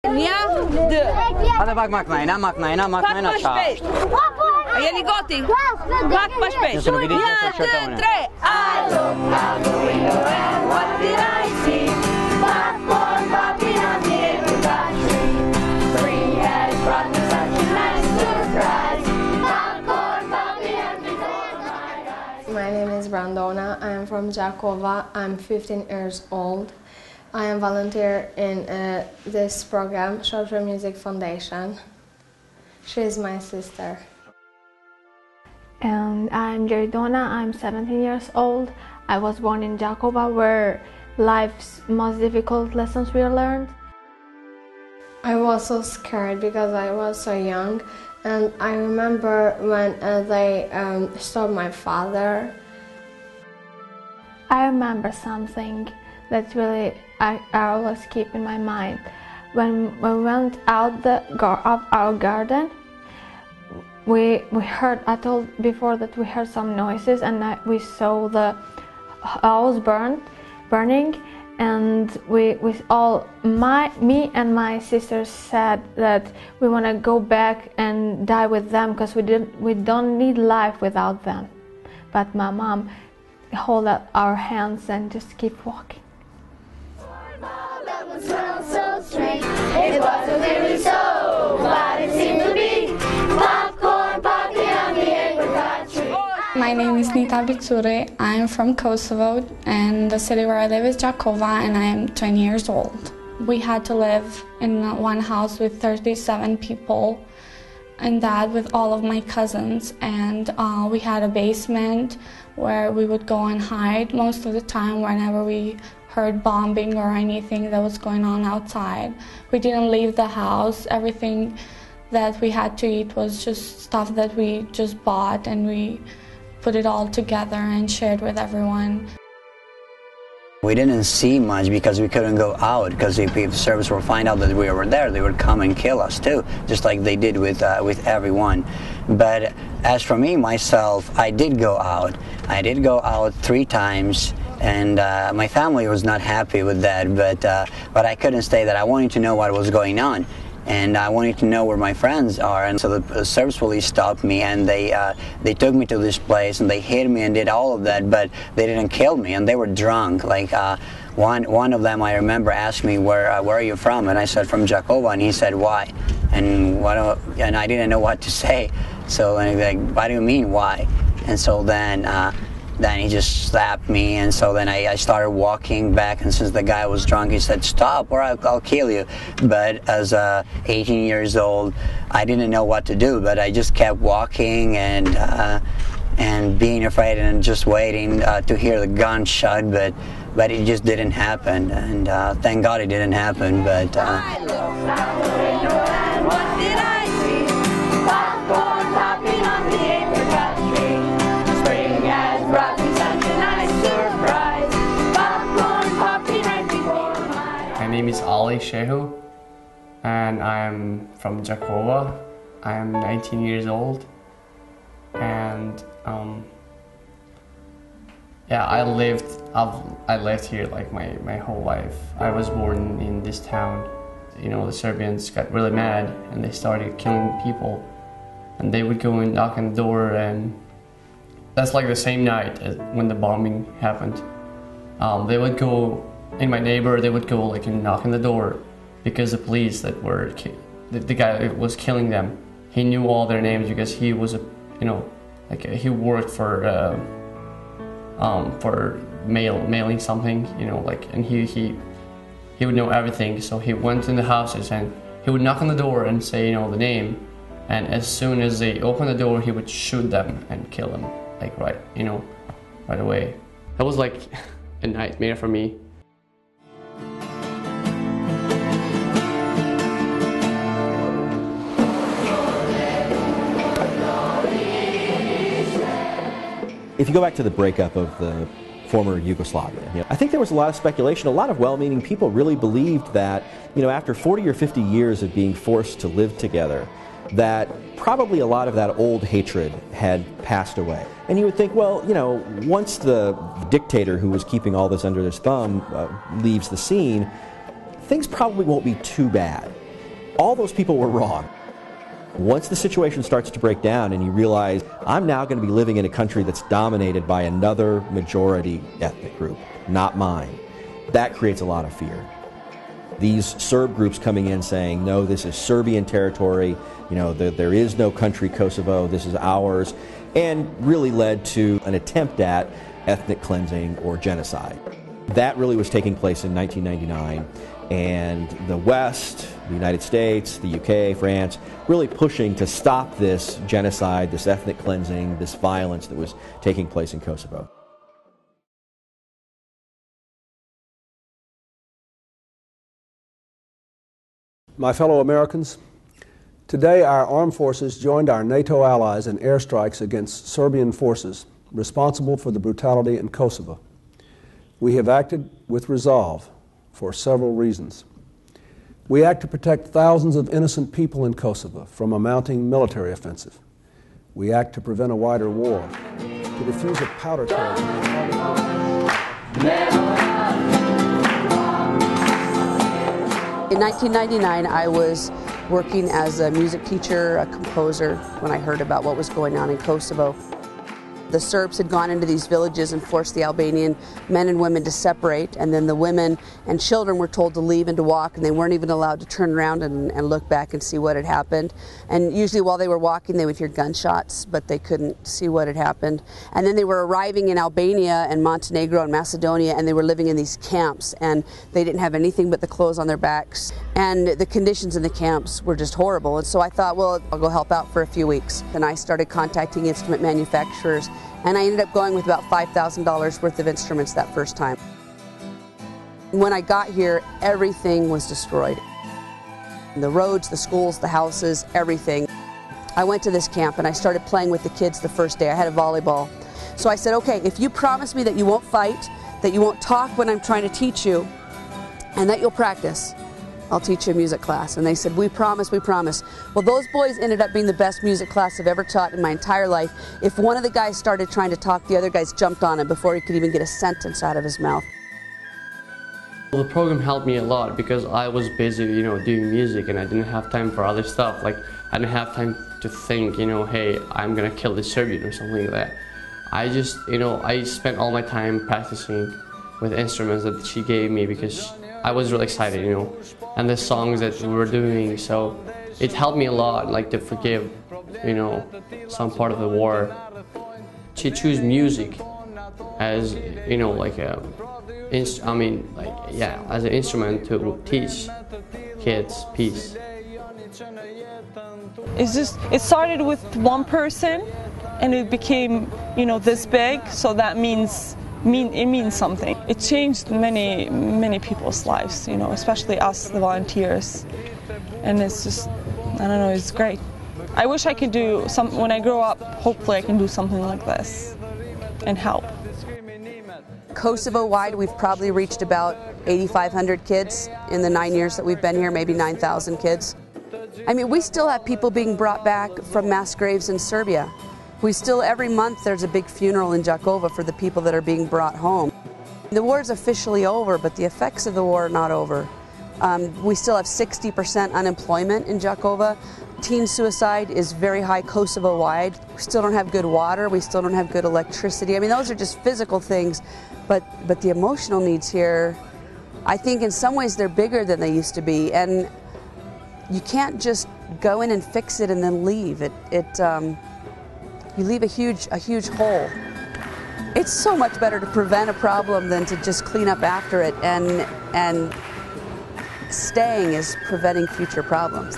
Një, dë. Edhe pak më knajna, çfarë? A jeni gati? Pak më shpejt. Një, dë, tre. I look out the window and what did I see? Popcorn popping on the apricot tree. Spring has brought me such a nice surprise. Popcorn popping and before my eyes. My name is Brandona. I am from Jakova. I'm 15 years old. I am volunteer in this program, Shropshire Music Foundation. She is my sister. And I'm Jeridona. I'm 17 years old. I was born in Jakova, where life's most difficult lessons were learned. I was so scared because I was so young, and I remember when they stopped my father. I remember something that really I always keep in my mind. When we went out of our garden, we heard, I told before that we heard some noises, and we saw the house burning, and me and my sisters said that we want to go back and die with them because we don't need life without them. But my mom held up our hands and just keep walking. So strange. It wasn't really so, but it seemed to be. Popcorn popping on the apricot tree. My name is Nita Bitsure. I am from Kosovo, and the city where I live is Jakova, and I am 20 years old. We had to live in one house with 37 people, and that with all of my cousins, and we had a basement where we would go and hide most of the time whenever we heard bombing or anything that was going on outside. We didn't leave the house. Everything that we had to eat was just stuff that we just bought, and we put it all together and shared with everyone. We didn't see much because we couldn't go out, because if the service would find out that we were there, they would come and kill us too, just like they did with everyone. But as for me, myself, I did go out. I did go out 3 times. And my family was not happy with that, but I couldn't stay there. I wanted to know what was going on, and I wanted to know where my friends are. And so the service police stopped me, and they took me to this place, and they hit me and did all of that, but they didn't kill me, and they were drunk. Like one of them, I remember, asked me, where are you from? And I said, from Jakova, and he said, why? And I didn't know what to say. So and like, what do you mean, why? And so then he just slapped me, and so then I started walking back, and since the guy was drunk, he said, stop or I'll kill you. But as 18 years old, I didn't know what to do, but I just kept walking and being afraid and just waiting to hear the gunshot, but it just didn't happen, and thank God it didn't happen. But I looked out the window and what did I see? Popcorn popping on the apricot tree. Spring has brought me such a nice surprise. Popcorn popping right before my eyes. My name is Ali Shehu, and I am from Jakova. I am 19 years old, and yeah, I lived here like my whole life. I was born in this town. You know, the Serbians got really mad and they started killing people, and they would go and knock on the door, and that's like the same night as when the bombing happened. They would go in my neighbor. They would go like and knock on the door because the police that were the guy that was killing them, he knew all their names because he was he worked for mailing something, and he would know everything. So he went in the houses and he would knock on the door and say the name, and as soon as they opened the door, he would shoot them and kill them right away. That was like a nightmare for me. If you go back to the breakup of the former Yugoslavia, I think there was a lot of speculation. A lot of well-meaning people really believed that, after 40 or 50 years of being forced to live together, that probably a lot of that old hatred had passed away. And you would think, well, once the dictator who was keeping all this under his thumb leaves the scene, things probably won't be too bad. All those people were wrong. Once the situation starts to break down and you realize, I'm now going to be living in a country that's dominated by another majority ethnic group, not mine, that creates a lot of fear. These Serb groups coming in saying, no, this is Serbian territory, you know, there is no country Kosovo, this is ours, and really led to an attempt at ethnic cleansing or genocide. That really was taking place in 1999, and the West, the United States, the UK, France, really pushing to stop this genocide, this ethnic cleansing, this violence that was taking place in Kosovo. My fellow Americans, today our armed forces joined our NATO allies in airstrikes against Serbian forces responsible for the brutality in Kosovo. We have acted with resolve for several reasons. We act to protect thousands of innocent people in Kosovo from a mounting military offensive. We act to prevent a wider war, to defuse a powder keg. In 1999, I was working as a music teacher, a composer, when I heard about what was going on in Kosovo. The Serbs had gone into these villages and forced the Albanian men and women to separate, and then the women and children were told to leave and to walk, and they weren't even allowed to turn around and look back and see what had happened. And usually while they were walking, they would hear gunshots, but they couldn't see what had happened. And then they were arriving in Albania and Montenegro and Macedonia, and they were living in these camps, and they didn't have anything but the clothes on their backs. And the conditions in the camps were just horrible. And so I thought, well, I'll go help out for a few weeks. And I started contacting instrument manufacturers, and I ended up going with about $5,000 worth of instruments that first time. When I got here, everything was destroyed. The roads, the schools, the houses, everything. I went to this camp and I started playing with the kids the first day. I had a volleyball. So I said, okay, if you promise me that you won't fight, that you won't talk when I'm trying to teach you, and that you'll practice, I'll teach you a music class. And they said, we promise, we promise. Well, those boys ended up being the best music class I've ever taught in my entire life. If one of the guys started trying to talk, the other guys jumped on him before he could even get a sentence out of his mouth. Well, the program helped me a lot because I was busy, doing music, and I didn't have time for other stuff. Like, I didn't have time to think, hey, I'm gonna kill this Serbian or something like that. I just, I spent all my time practicing with instruments that she gave me because I was really excited, and the songs that we were doing, so it helped me a lot, like to forgive, some part of the war. To choose music as, as an instrument to teach kids peace. It started with one person, and it became, this big, so that it means something. It changed many people's lives, especially us, the volunteers. And it's just, I don't know, it's great. I wish I could do when I grow up, hopefully I can do something like this and help. Kosovo-wide, we've probably reached about 8,500 kids in the 9 years that we've been here, maybe 9,000 kids. I mean, we still have people being brought back from mass graves in Serbia. We still, every month, there's a big funeral in Đakovo for the people that are being brought home. The war is officially over, but the effects of the war are not over. We still have 60% unemployment in Đakovo. Teen suicide is very high Kosovo-wide. We still don't have good water. We still don't have good electricity. I mean, those are just physical things, but the emotional needs here, I think in some ways they're bigger than they used to be, and you can't just go in and fix it and then leave. You leave a huge hole. It's so much better to prevent a problem than to just clean up after it, and staying is preventing future problems.